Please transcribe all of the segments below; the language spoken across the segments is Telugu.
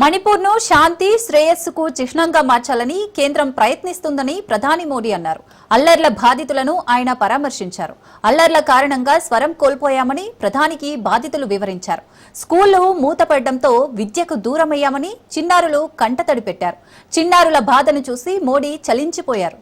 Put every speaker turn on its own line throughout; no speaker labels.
మణిపూర్ను శాంతి శ్రేయస్సుకు చిహ్నంగా మార్చాలని కేంద్రం ప్రయత్నిస్తుందని ప్రధాని మోడీ అన్నారు. అల్లర్ల బాధితులను ఆయన పరామర్శించారు. అల్లర్ల కారణంగా స్వరం కోల్పోయామని ప్రధానికి బాధితులు వివరించారు. స్కూళ్లు మూతపడడంతో విద్యకు దూరమయ్యామని చిన్నారులు కంటతడి పెట్టారు. చిన్నారుల బాధను చూసి మోడీ చలించిపోయారు.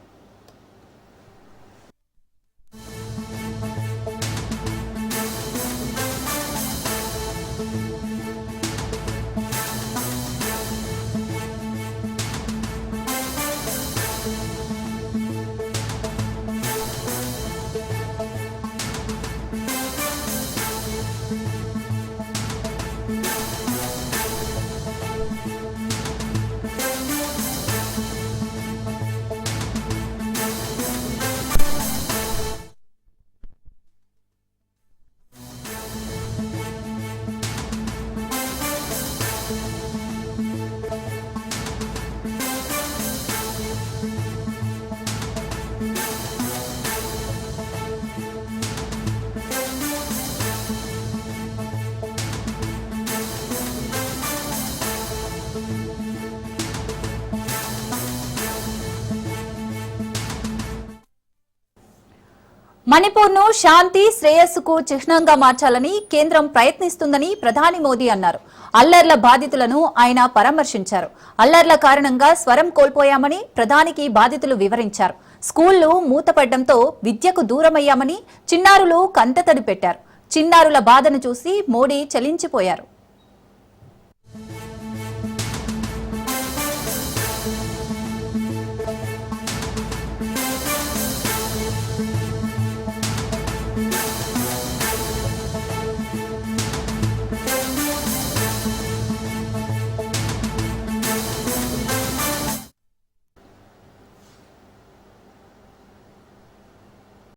మణిపూర్ను శాంతి శ్రేయస్సుకు చిహ్నంగా మార్చాలని కేంద్రం ప్రయత్నిస్తుందని ప్రధాని మోదీ అన్నారు. అల్లర్ల బాధితులను ఆయన పరామర్శించారు. అల్లర్ల కారణంగా స్వరం కోల్పోయామని ప్రధానికి బాధితులు వివరించారు. స్కూళ్లు మూతపడడంతో విద్యకు దూరమయ్యామని చిన్నారులు కంటతడి పెట్టారు. చిన్నారుల బాధను చూసి మోడీ చలించిపోయారు.